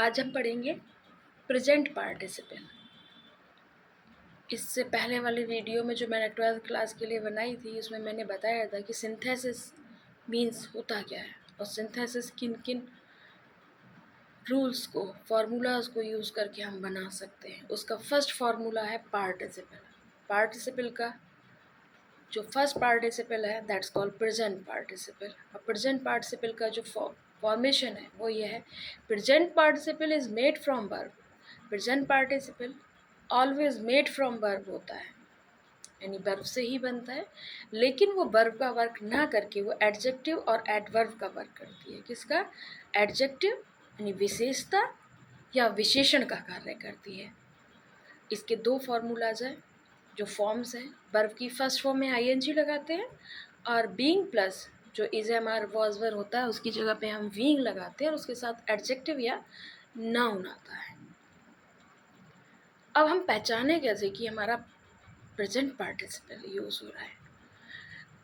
आज हम पढ़ेंगे प्रेजेंट पार्टिसिपल। इससे पहले वाली वीडियो में जो मैंने 12th क्लास के लिए बनाई थी, उसमें मैंने बताया था कि सिंथेसिस मीन्स होता क्या है और सिंथेसिस किन किन रूल्स को, फार्मूलाज को यूज़ करके हम बना सकते हैं। उसका फर्स्ट फार्मूला है पार्टिसिपल। पार्टिसिपल का जो फर्स्ट पार्टिसिपल है दैट्स कॉल्ड प्रेजेंट पार्टिसिपल। और प्रेजेंट पार्टिसिपल का जो फॉर्मेशन है वो ये है, present participle is made from verb. Present participle always made from verb होता है, यानी वर्ब से ही बनता है, लेकिन वो वर्ब का वर्क ना करके वो एडजेक्टिव और एडवर्ब का वर्क करती है। किसका? एडजेक्टिव यानी विशेषता या विशेषण का कार्य करती है। इसके दो फार्मूलाज हैं, जो फॉर्म्स हैं। वर्ब की फर्स्ट फॉर्म में आईएनजी लगाते हैं और बीइंग प्लस जो is am are was were होता है उसकी जगह पे हम बीइंग लगाते हैं और उसके साथ एडजेक्टिव या नाउन आता है। अब हम पहचाने कैसे कि हमारा प्रेजेंट पार्टिसिपल यूज़ हो रहा है?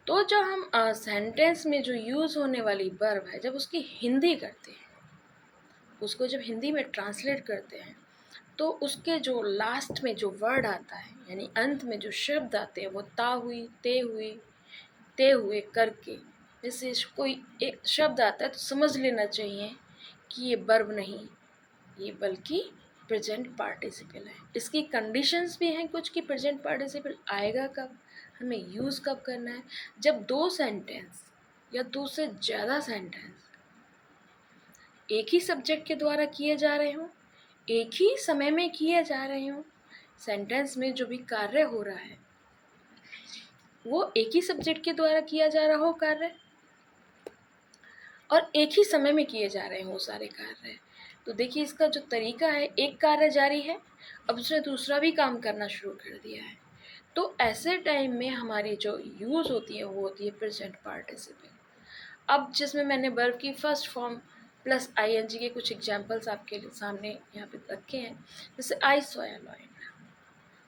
तो जब हम सेंटेंस में जो यूज़ होने वाली वर्ब है, जब उसकी हिंदी करते हैं, उसको जब हिंदी में ट्रांसलेट करते हैं, तो उसके जो लास्ट में जो वर्ड आता है, यानी अंत में जो शब्द आते हैं, वो ता हुई, ते हुए करके, जैसे कोई एक शब्द आता है तो समझ लेना चाहिए कि ये वर्ब नहीं, ये बल्कि प्रेजेंट पार्टिसिपल है। इसकी कंडीशंस भी हैं कुछ कि प्रेजेंट पार्टिसिपल आएगा कब, हमें यूज़ कब करना है। जब दो सेंटेंस या दो से ज़्यादा सेंटेंस एक ही सब्जेक्ट के द्वारा किए जा रहे हों, एक ही समय में किए जा रहे हों, सेंटेंस में जो भी कार्य हो रहा है वो एक ही सब्जेक्ट के द्वारा किया जा रहा हो कार्य, और एक ही समय में किए जा रहे हैं वो सारे कार्य, तो देखिए इसका जो तरीका है, एक कार्य जारी है, अब उसने दूसरा भी काम करना शुरू कर दिया है, तो ऐसे टाइम में हमारी जो यूज़ होती है वो होती है प्रेजेंट पार्टिसिपल। अब जिसमें मैंने वर्ब की फर्स्ट फॉर्म प्लस आईएनजी के कुछ एग्जांपल्स आपके सामने यहाँ पे रखे हैं, जैसे I saw a lion,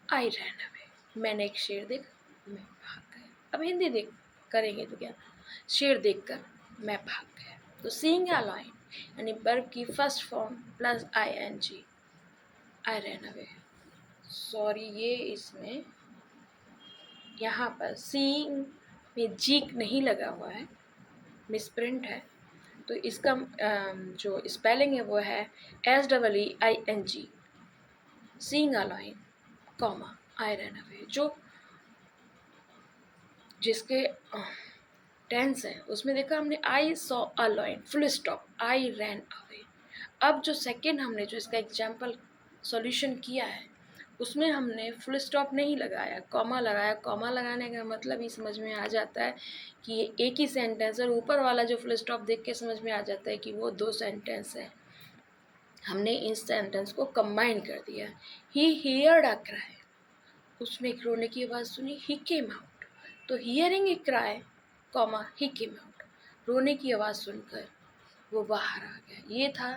I ran away, मैंने एक शेर देखा, मैं भाग गया। अब हिंदी देख करेंगे तो क्या, शेर देखकर मैं भाग गया। तो सीइंग अ लायन यानी वर्ब की फर्स्ट फॉर्म प्लस आईएनजी, आई रैन अवे। सॉरी, ये इसमें यहाँ पर सीइंग में जी नहीं लगा हुआ है, मिसप्रिंट है, तो इसका जो स्पेलिंग है वो है SEEING, seeing a lion, comma I ran away. जो जिसके टेंस है उसमें देखा हमने I saw a lion, full stop, I ran away. अब जो सेकंड हमने जो इसका एग्जाम्पल सॉल्यूशन किया है उसमें हमने फुल स्टॉप नहीं लगाया, कॉमा लगाया। कॉमा लगाने का मतलब ही समझ में आ जाता है कि ये एक ही सेंटेंस है, और ऊपर वाला जो फुल स्टॉप देख के समझ में आ जाता है कि वो दो सेंटेंस है। हमने इन सेंटेंस को कंबाइन कर दिया। ही हियर्ड अ क्राई, उसने एक रोने की आवाज़ सुनी, ही केम आउट, तो hearing a cry, comma he came out, रोने की आवाज़ सुनकर वो बाहर आ गया। ये था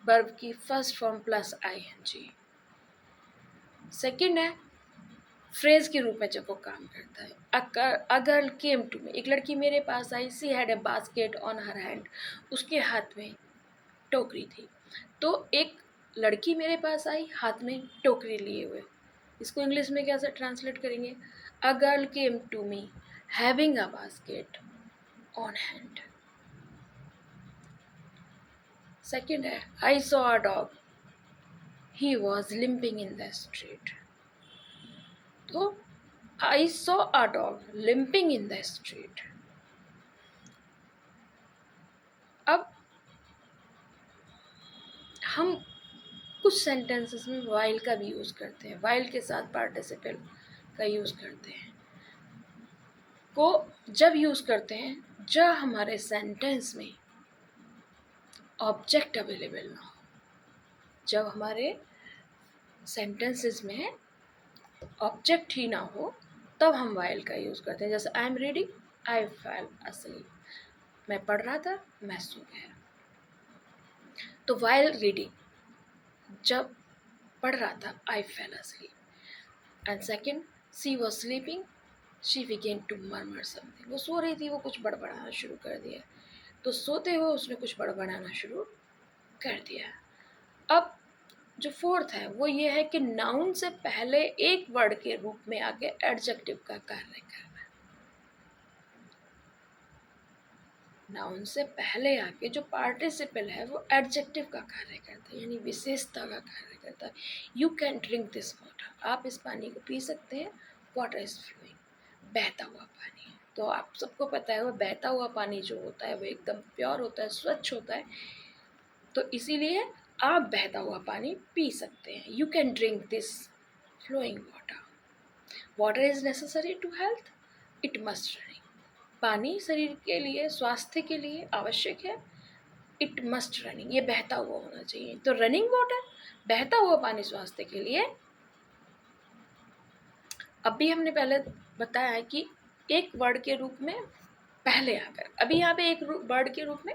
वर्ब की first form plus ING. Second है फ्रेज के रूप में जब वो काम करता है। अ गर्ल केम टू मी, एक लड़की मेरे पास आई, she had a basket on her hand, उसके हाथ में टोकरी थी। तो एक लड़की मेरे पास आई हाथ में टोकरी लिए हुए, इसको इंग्लिश में कैसे ट्रांसलेट करेंगे? A girl came to me having a basket on hand. Second है I saw a dog, he was limping in the street. तो I saw a dog limping in the street. अब हम कुछ sentences में while का भी use करते हैं, वाइल के साथ पार्टिसिपल का यूज़ करते हैं, को जब यूज़ करते हैं जब हमारे सेंटेंस में ऑब्जेक्ट अवेलेबल ना हो। जब हमारे सेंटेंसेस में ऑब्जेक्ट ही ना हो तब हम वाइल का यूज़ करते हैं। जैसे I am reading, I fell asleep, मैं पढ़ रहा था, मैं सो गया। तो वाइल रीडिंग, जब पढ़ रहा था, I fell asleep। And second, she was sleeping, she began to murmur something, वो सो रही थी, वो कुछ बड़बड़ाना शुरू कर दिया। तो सोते हुए उसने कुछ बड़बड़ाना शुरू कर दिया। अब जो फोर्थ है वो ये है कि नाउन से पहले एक वर्ड के रूप में आके एडजेक्टिव का कार्य करना। नाउन से पहले आके जो पार्टिसिपल है वो एडजेक्टिव का कार्य करता है, यानी विशेषता का कार्य करता है। You can drink this water, आप इस पानी को पी सकते हैं। वाटर इज फ्लोइंग, बहता हुआ पानी। तो आप सबको पता है वो बहता हुआ पानी जो होता है वो एकदम प्योर होता है, स्वच्छ होता है। तो इसीलिए आप बहता हुआ पानी पी सकते हैं। You can drink this flowing water. Water is necessary to health, it must running. पानी शरीर के लिए, स्वास्थ्य के लिए आवश्यक है। इट मस्ट रनिंग, ये बहता हुआ होना चाहिए। तो रनिंग वाटर, बहता हुआ पानी स्वास्थ्य के लिए। अभी हमने पहले बताया है कि एक वर्ड के रूप में पहले आकर, अभी यहाँ पे एक वर्ड के रूप में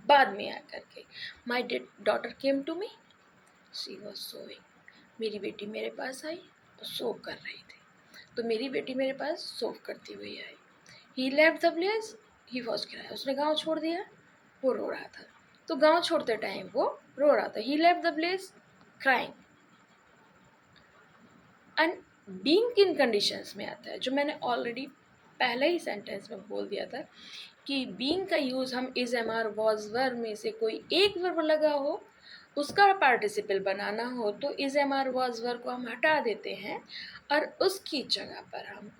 बाद में आकर के। My daughter came to me, she was sowing, मेरी बेटी मेरे पास आई और सोव कर रही थी। तो मेरी बेटी मेरे पास सोव करती हुई आई। He left the place, he was crying, उसने गाँव छोड़ दिया, वो रो रहा था। तो गाँव छोड़ते टाइम वो रो रहा था। He left the place crying. And being किन कंडीशंस में आता है, जो मैंने ऑलरेडी पहले ही सेंटेंस में बोल दिया था कि बीइंग का यूज़ हम इज, एम, आर, वॉज, वर में से कोई एक वर्ब लगा हो, उसका पार्टिसिपल बनाना हो, तो इज, एम, आर, वॉज, वर को हम हटा देते हैं और उसकी जगह पर हम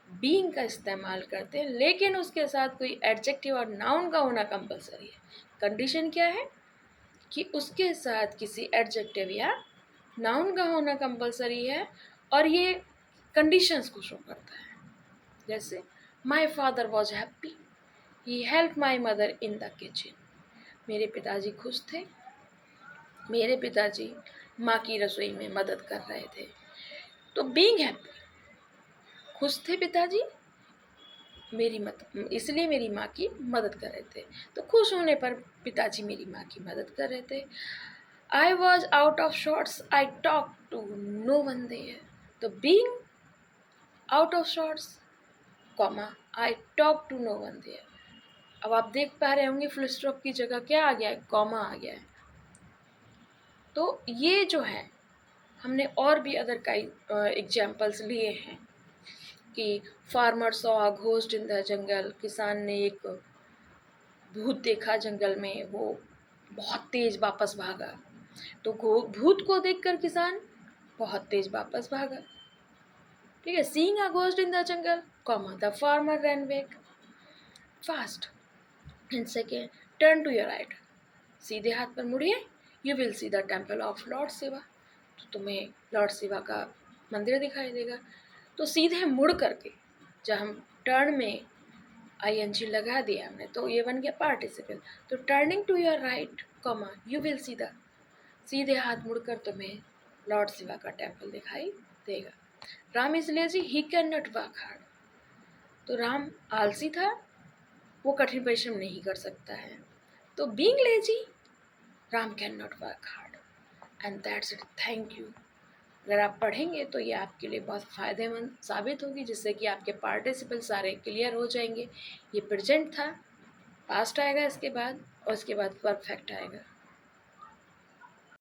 बीइंग का इस्तेमाल करते हैं। लेकिन उसके साथ कोई एडजेक्टिव और नाउन का होना कंपलसरी है। कंडीशन क्या है कि उसके साथ किसी एडजेक्टिव या नाउन का होना कंपलसरी है, और ये कंडीशंस को शो करता है। जैसे my father was happy, he help my mother in the kitchen, मेरे पिताजी खुश थे, मेरे पिताजी माँ की रसोई में मदद कर रहे थे। तो बीइंग हैप्पी, खुश थे पिताजी, इसलिए मेरी माँ की मदद कर रहे थे। तो खुश होने पर पिताजी मेरी माँ की मदद कर रहे थे। I was out of shorts, I talk to no one there. तो being out of shorts, comma, I talk to no one there. अब आप देख पा रहे होंगे फुल स्टॉप की जगह क्या आ गया है, कॉमा आ गया है। तो ये जो है हमने और भी अदर कई एग्जाम्पल्स लिए हैं कि farmer saw a ghost in the जंगल, किसान ने एक भूत देखा जंगल में, वो बहुत तेज वापस भागा। तो भूत को देखकर किसान बहुत तेज वापस भागा। ठीक है, seeing a ghost in the jungle, comma, the farmer ran back fast. And second, turn to your right, सीधे हाथ पर मुड़िए, you will see the temple of lord Shiva, तो तुम्हें लॉर्ड शिवा का मंदिर दिखाई देगा। तो सीधे मुड़ करके, जब हम टर्न में ING लगा दिया हमने, तो ये बन गया पार्टिसिपल। तो turning to your right, comma, you will see the, सीधे हाथ मुड़कर तुम्हें लॉर्ड शिवा का टेम्पल दिखाई देगा। Ram is lazy, he can not work hard, तो राम आलसी था, वो कठिन परिश्रम नहीं कर सकता है। तो being lazy, Ram can not work hard, and that's it, thank you. अगर आप पढ़ेंगे तो ये आपके लिए बहुत फ़ायदेमंद साबित होगी, जिससे कि आपके पार्टिसिपल सारे क्लियर हो जाएंगे। ये प्रेजेंट था, पास्ट आएगा इसके बाद, और इसके बाद परफेक्ट आएगा।